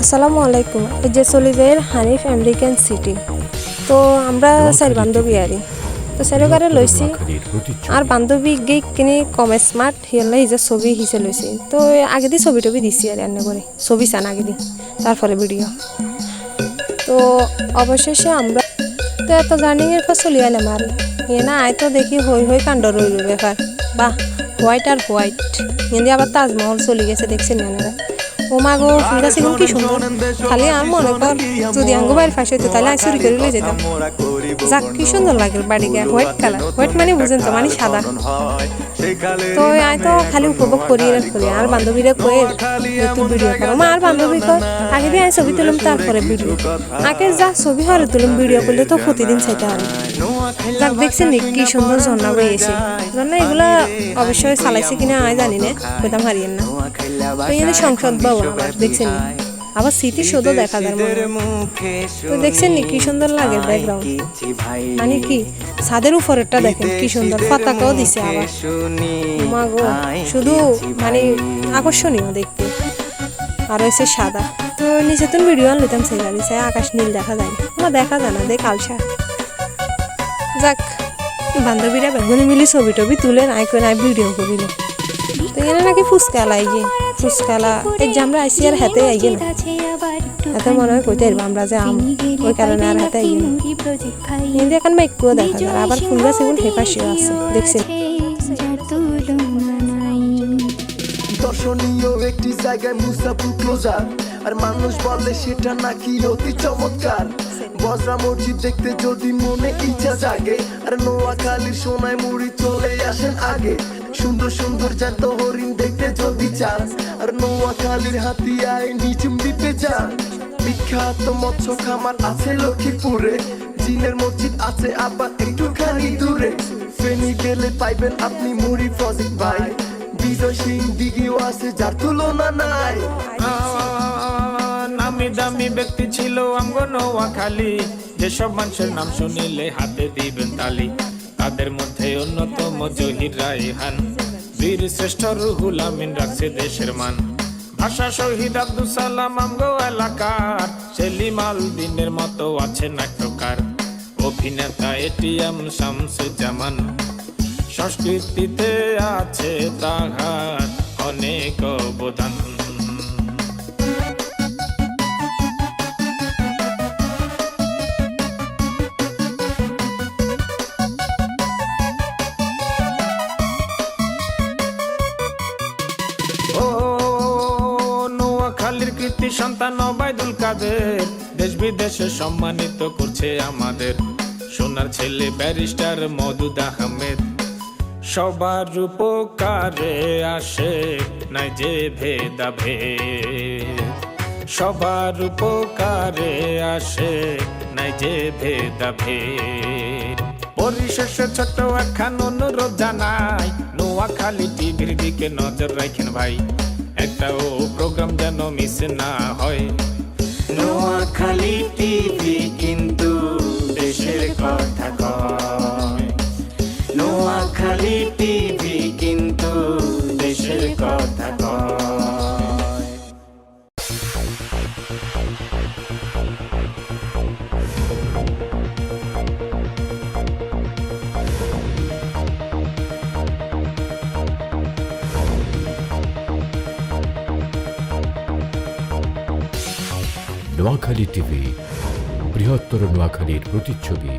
আসসালামু আলাইকুম। এই যে চলে যায় হানিফ আমেরিকান সিটি। তো আমরা চার বান্ধবী আরি তো চারিগারে লইছি আর বান্ধবী গিয়ে কিনে কম স্মার্ট হিয়ালে যে ছবি হিসে লইছি। তো আগে দিয়ে ছবি টবি দিছি আর রান্না করে ছবি চান আগে দিই তারপরে ভিডিও। তো অবশেষে আমরা তো এত জার্নিংয়ের পর চলে এলাম আর এ না আয় তো দেখি হই হই কাণ্ড রইল ব্যাপার। বাহ, হোয়াইট আর হোয়াইট হিন্দি আবার তাজমহল চলে গেছে দেখছেন না? ও মা গো, ফুলটা ছিল কি সুন্দর। খালি আর মনে কর যদি আঙ্গো বাড়ির পাশে হইতো তাহলে আমি চুরি করে যেতাম। যাক কি সুন্দর লাগে বাড়িকে, হোয়াইট কালার। হোয়াইট মানে বুঝেন তো, মানে সাদা। তো আয় তো খালি উপভোগ করি আর বান্ধবীরা কয়ে তুই ভিডিও করো। মা আর বান্ধবী কয় আগে দিয়ে আমি ছবি তুলুম তারপরে ভিডিও। আগে যা ছবি হরে তুলুম, ভিডিও করলে তো প্রতিদিন চাইতে হবে। যাক দেখছেন কি সুন্দর ঝর্ণা বইয়েছে। ঝর্ণা এগুলা অবশ্যই চালাইছে কিনা আমি জানি না, কইতাম হারিয়েন না। তো এখানে সংসদ ভবন আবার দেখছেন আবার স্মৃতি শুধু দেখা যায় মনে। তো দেখছেন কি সুন্দর লাগে ব্যাকগ্রাউন্ড, মানে কি ছাদের উপরেরটা দেখেন কি সুন্দর, পতাকাও দিছে আবার। মাগো শুধু মানে আকর্ষণীয় দেখতে। আর হয়েছে সাদা। তো নিচে তো ভিডিও আনলিতাম সেই গাড়ি চাই, আকাশ নীল দেখা যায় না, দেখা যায় না, দেখ আলসা। যাক বান্ধবীরা বেগুনি মিলি ছবি টবি তুলে নাই করে নাই ভিডিও করিল। তো এখানে নাকি ফুচকালা আইয়ে ফুচকালা এই যে আমরা আইসি আর হাতে আইয়ে না, হাতে মনে হয় কইতে পারবো আমরা যে আম, ওই কারণে আর হাতে আইয়ে না। কিন্তু এখন মাইকুও দেখা যায়, আবার ফুল গাছ এগুলো হেপাশিও আছে দেখছেন। দর্শনীয় একটি জায়গায় মুসাফু ক্লোজার, আর মানুষ বলে সেটা নাকি অতি চমৎকার। বজরা মসজিদ দেখতে যদি মনে ইচ্ছা জাগে, আর নোয়াখালীর সোনায় মুড়ি চলে আসেন আগে। সুন্দর সুন্দর জ্যান্ত হরিণ দেখতে যদি চান, আর নোয়াখালীর হাতিয়ায় নিচুম দিতে চান। বিখ্যাত মৎস্য খামার আছে লক্ষ্মীপুরে, চীনের মসজিদ আছে আবার একটুখানি দূরে। ফেনী গেলে পাইবেন আপনি মুড়ি প্রজেক্ট ভাই, বিজয় সিং দিঘিও আছে যার তুলনা নাই। নামি দামি ব্যক্তি ছিল আমগো নোয়াখালী, যেসব মানুষের নাম শুনিলে হাতে দিবেন তালি। তাদের মধ্যে অন্যতম জহির রায়হান, বীর শ্রেষ্ঠ রুহুল আমিন রাখছে দেশের মান। ভাষা শহীদ আব্দুল সালাম আমগো এলাকার, সেলিম আল দিনের মতো আছে নাট্যকার। অভিনেতা এটিএম শামসুজ্জামান, সংস্কৃতিতে আছে তাহার অনেক অবদান। ও নোয়াখালীর কৃতি সন্তান ওবায়দুল কাদের, দেশ বিদেশে সম্মানিত করছে আমাদের। সোনার ছেলে ব্যারিস্টার মওদুদ আহমেদ, সবার উপকারে আসে নাই যে ভেদাভেদ। সবার উপকারে আসে নাই যে ভেদাভেদ। পরিশেষে ছোট্ট একখান অনুরোধ জানাই, নোয়াখালী টিভির দিকে নজর রাখেন ভাই, একটাও প্রোগ্রাম যেন মিস না হয়। নোয়াখালী টিভি কিন্তু দেশের কথা কয়, নোয়াখালী টিভি কিন্তু দেশের কথা কয়। নোয়াখালী টিভি, বৃহত্তর নোয়াখালীর প্রতিচ্ছবি।